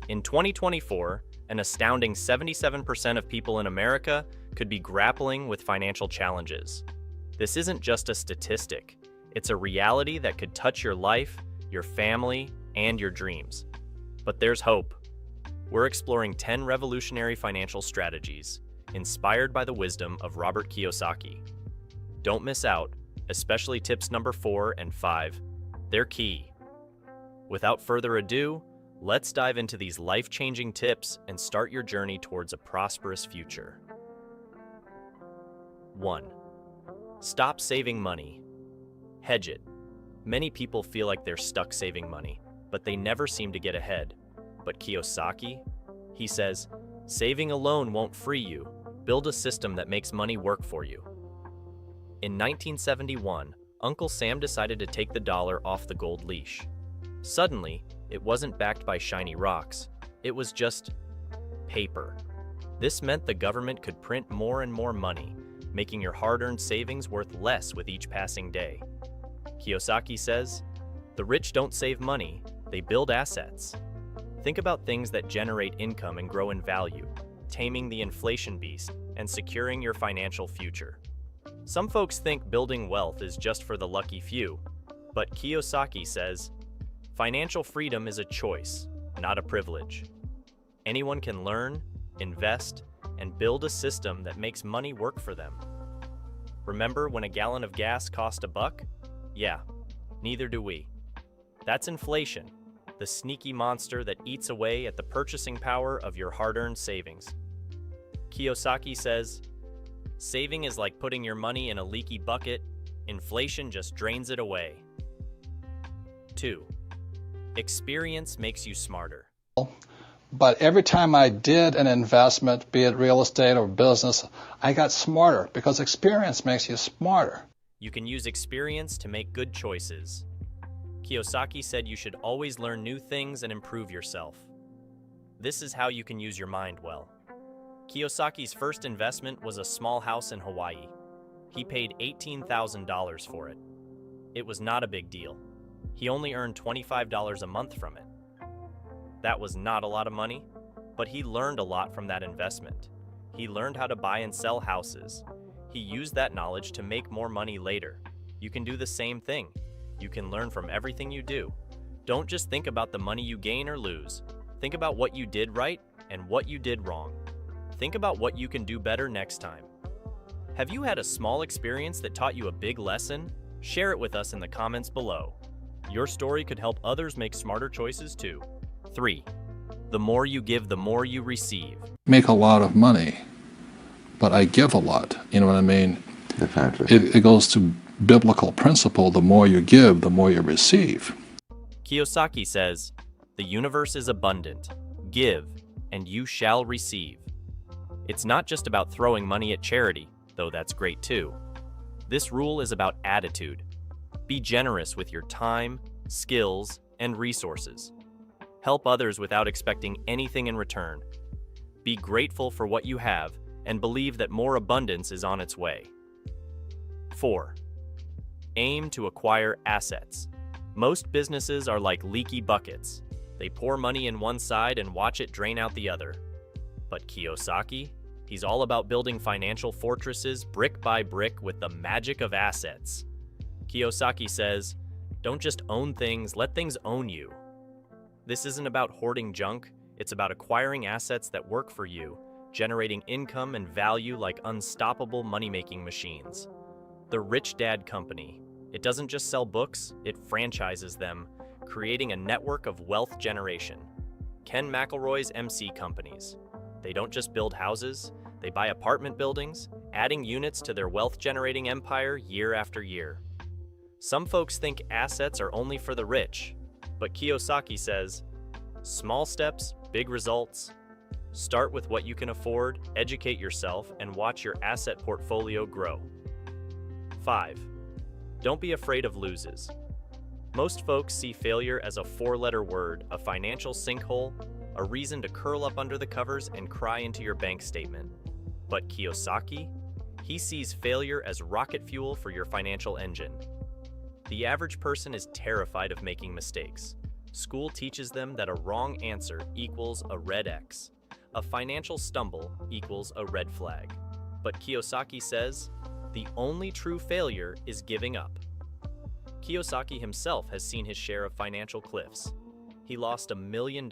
In 2024, an astounding 77% of people in America could be grappling with financial challenges. This isn't just a statistic, it's a reality that could touch your life, your family, and your dreams. But there's hope. We're exploring 10 revolutionary financial strategies, inspired by the wisdom of Robert Kiyosaki. Don't miss out, especially tips number 4 and 5. They're key. Without further ado, let's dive into these life-changing tips and start your journey towards a prosperous future. 1. Stop saving money. Hedge it. Many people feel like they're stuck saving money, but they never seem to get ahead. But Kiyosaki, he says, saving alone won't free you. Build a system that makes money work for you. In 1971, Uncle Sam decided to take the dollar off the gold leash. Suddenly, it wasn't backed by shiny rocks. It was just paper. This meant the government could print more and more money, making your hard-earned savings worth less with each passing day. Kiyosaki says, the rich don't save money, they build assets. Think about things that generate income and grow in value, taming the inflation beast, and securing your financial future. Some folks think building wealth is just for the lucky few, but Kiyosaki says, financial freedom is a choice, not a privilege. Anyone can learn, invest, and build a system that makes money work for them. Remember when a gallon of gas cost $1? Yeah, neither do we. That's inflation, the sneaky monster that eats away at the purchasing power of your hard-earned savings. Kiyosaki says, saving is like putting your money in a leaky bucket. Inflation just drains it away. 2. Experience makes you smarter. But every time I did an investment, be it real estate or business, I got smarter because experience makes you smarter. You can use experience to make good choices. Kiyosaki said you should always learn new things and improve yourself. This is how you can use your mind well. Kiyosaki's first investment was a small house in Hawaii. He paid $18,000 for it. It was not a big deal. He only earned $25 a month from it. That was not a lot of money, but he learned a lot from that investment. He learned how to buy and sell houses. He used that knowledge to make more money later. You can do the same thing. You can learn from everything you do. Don't just think about the money you gain or lose. Think about what you did right and what you did wrong. Think about what you can do better next time. Have you had a small experience that taught you a big lesson? Share it with us in the comments below. Your story could help others make smarter choices too. 3. The more you give, the more you receive. Make a lot of money, but I give a lot. You know what I mean? Definitely. It goes to biblical principle, the more you give, the more you receive. Kiyosaki says, the universe is abundant. Give, and you shall receive. It's not just about throwing money at charity, though that's great too. This rule is about attitude. Be generous with your time, skills, and resources. Help others without expecting anything in return. Be grateful for what you have and believe that more abundance is on its way. 4. Aim to acquire assets. Most businesses are like leaky buckets. They pour money in one side and watch it drain out the other. But Kiyosaki, he's all about building financial fortresses brick by brick with the magic of assets. Kiyosaki says, don't just own things, let things own you. This isn't about hoarding junk, it's about acquiring assets that work for you, generating income and value like unstoppable money-making machines. The Rich Dad Company. It doesn't just sell books, it franchises them, creating a network of wealth generation. Ken McElroy's MC Companies. They don't just build houses, they buy apartment buildings, adding units to their wealth-generating empire year after year. Some folks think assets are only for the rich, but Kiyosaki says, small steps, big results. Start with what you can afford, educate yourself, and watch your asset portfolio grow. 5. Don't be afraid of losses. Most folks see failure as a 4-letter word, a financial sinkhole, a reason to curl up under the covers and cry into your bank statement. But Kiyosaki, he sees failure as rocket fuel for your financial engine. The average person is terrified of making mistakes. School teaches them that a wrong answer equals a red X. A financial stumble equals a red flag. But Kiyosaki says, the only true failure is giving up. Kiyosaki himself has seen his share of financial cliffs. He lost $1 million.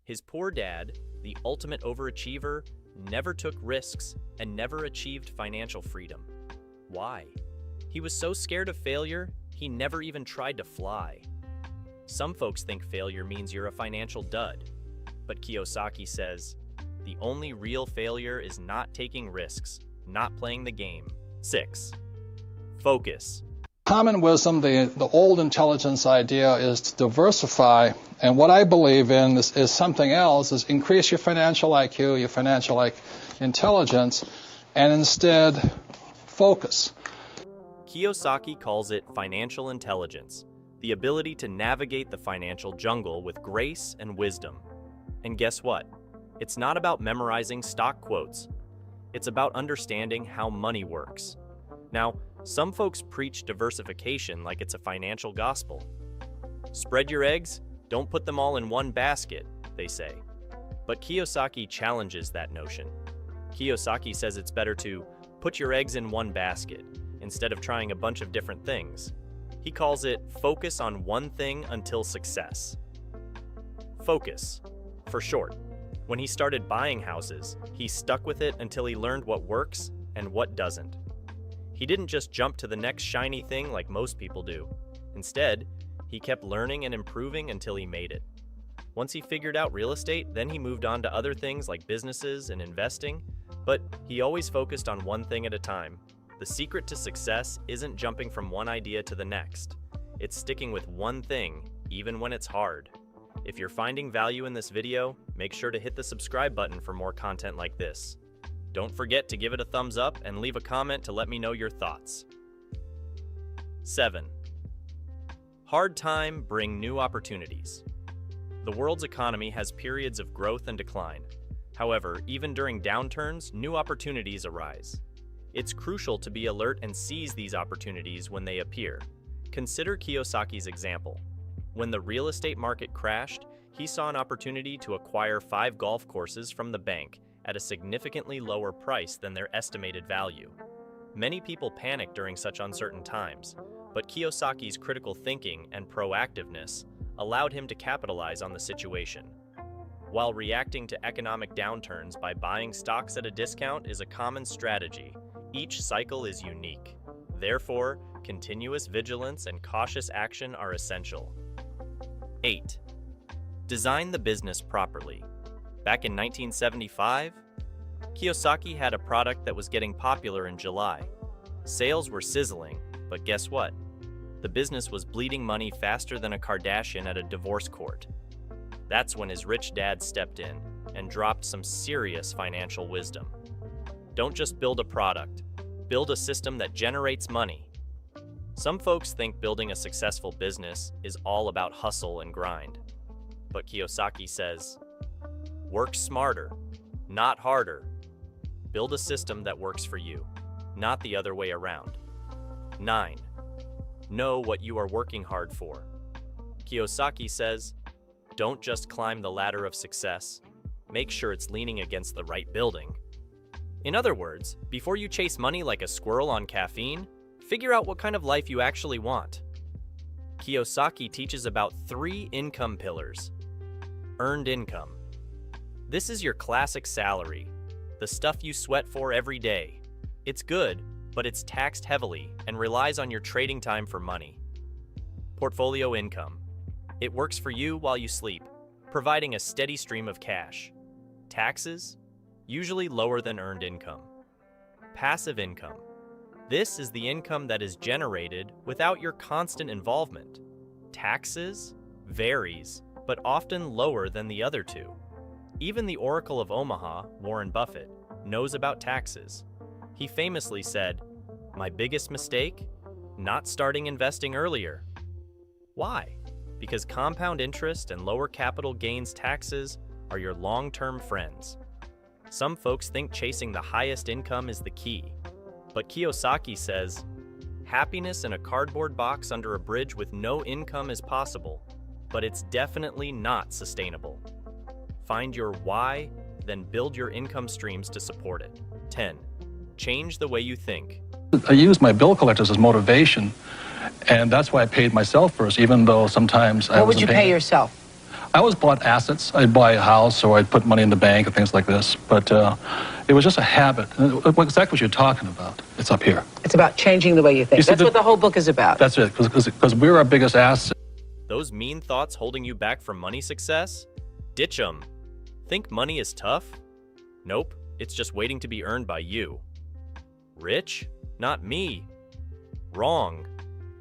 His poor dad, the ultimate overachiever, never took risks and never achieved financial freedom. Why? He was so scared of failure, he never even tried to fly. Some folks think failure means you're a financial dud. But Kiyosaki says, the only real failure is not taking risks, not playing the game. 6. Focus. Common wisdom, the old intelligence idea is to diversify, and what I believe in is something else, is increase your financial IQ, your financial intelligence, and instead focus. Kiyosaki calls it financial intelligence, the ability to navigate the financial jungle with grace and wisdom. And guess what? It's not about memorizing stock quotes. It's about understanding how money works. Now, some folks preach diversification like it's a financial gospel. Spread your eggs, don't put them all in one basket, they say. But Kiyosaki challenges that notion. Kiyosaki says it's better to put your eggs in one basket instead of trying a bunch of different things. He calls it focus on one thing until success. Focus, for short. When he started buying houses, he stuck with it until he learned what works and what doesn't. He didn't just jump to the next shiny thing like most people do. Instead, he kept learning and improving until he made it. Once he figured out real estate, then he moved on to other things like businesses and investing, but he always focused on one thing at a time. The secret to success isn't jumping from one idea to the next. It's sticking with one thing, even when it's hard. If you're finding value in this video, make sure to hit the subscribe button for more content like this. Don't forget to give it a thumbs up and leave a comment to let me know your thoughts. 7. Hard time bring new opportunities. The world's economy has periods of growth and decline. However, even during downturns, new opportunities arise. It's crucial to be alert and seize these opportunities when they appear. Consider Kiyosaki's example. When the real estate market crashed, he saw an opportunity to acquire 5 golf courses from the bank at a significantly lower price than their estimated value. Many people panic during such uncertain times, but Kiyosaki's critical thinking and proactiveness allowed him to capitalize on the situation. While reacting to economic downturns by buying stocks at a discount is a common strategy, each cycle is unique. Therefore, continuous vigilance and cautious action are essential. 8. Design the business properly. Back in 1975, Kiyosaki had a product that was getting popular in July. Sales were sizzling, but guess what? The business was bleeding money faster than a Kardashian at a divorce court. That's when his rich dad stepped in and dropped some serious financial wisdom. Don't just build a product, build a system that generates money. Some folks think building a successful business is all about hustle and grind. But Kiyosaki says, work smarter, not harder. Build a system that works for you, not the other way around. 9. Know what you are working hard for. Kiyosaki says, don't just climb the ladder of success, make sure it's leaning against the right building. In other words, before you chase money like a squirrel on caffeine, figure out what kind of life you actually want. Kiyosaki teaches about 3 income pillars. Earned income. This is your classic salary, the stuff you sweat for every day. It's good, but it's taxed heavily and relies on your trading time for money. Portfolio income. It works for you while you sleep, providing a steady stream of cash. Taxes? Usually lower than earned income. Passive income. This is the income that is generated without your constant involvement. Taxes? Varies, but often lower than the other two. Even the Oracle of Omaha, Warren Buffett, knows about taxes. He famously said, "My biggest mistake? Not starting investing earlier." Why? Because compound interest and lower capital gains taxes are your long-term friends. Some folks think chasing the highest income is the key, but Kiyosaki says, happiness in a cardboard box under a bridge with no income is possible. but it's definitely not sustainable. Find your why, then build your income streams to support it. 10. Change the way you think. I use my bill collectors as motivation, and that's why I paid myself first, even though sometimes I wasn't paying. What would you pay yourself? I always bought assets. I'd buy a house, or I'd put money in the bank and things like this. But it was just a habit. Exactly what you're talking about. It's up here. It's about changing the way you think. That's what the whole book is about. That's it, because we're our biggest asset. Those mean thoughts holding you back from money success? Ditch them. Think money is tough? Nope, it's just waiting to be earned by you. Rich? Not me. Wrong.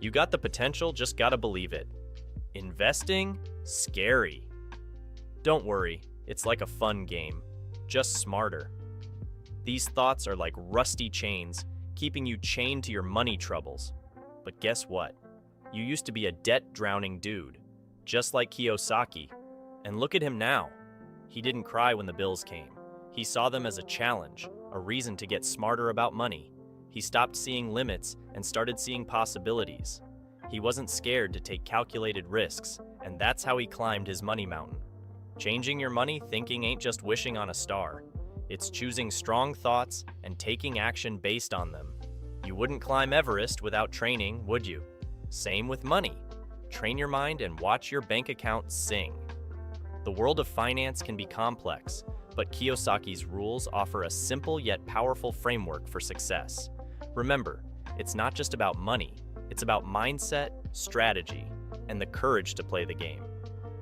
You got the potential, just gotta believe it. Investing? Scary. Don't worry, it's like a fun game, just smarter. These thoughts are like rusty chains, keeping you chained to your money troubles. But guess what? You used to be a debt-drowning dude, just like Kiyosaki. And look at him now. He didn't cry when the bills came. He saw them as a challenge, a reason to get smarter about money. He stopped seeing limits and started seeing possibilities. He wasn't scared to take calculated risks, and that's how he climbed his money mountain. Changing your money thinking ain't just wishing on a star. It's choosing strong thoughts and taking action based on them. You wouldn't climb Everest without training, would you? Same with money. Train your mind and watch your bank account sing. The world of finance can be complex, but Kiyosaki's rules offer a simple yet powerful framework for success. Remember, it's not just about money, it's about mindset, strategy, and the courage to play the game.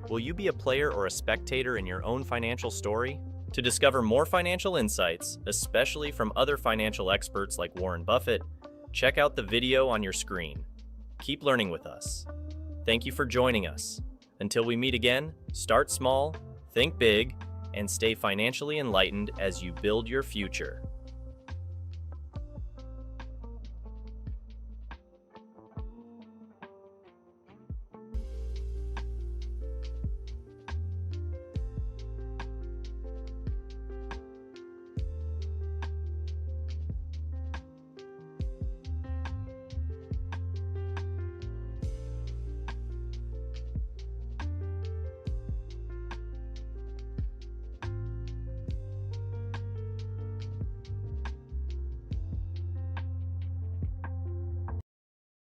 Will you be a player or a spectator in your own financial story? To discover more financial insights, especially from other financial experts like Warren Buffett, check out the video on your screen. Keep learning with us. Thank you for joining us. Until we meet again, start small, think big, and stay financially enlightened as you build your future.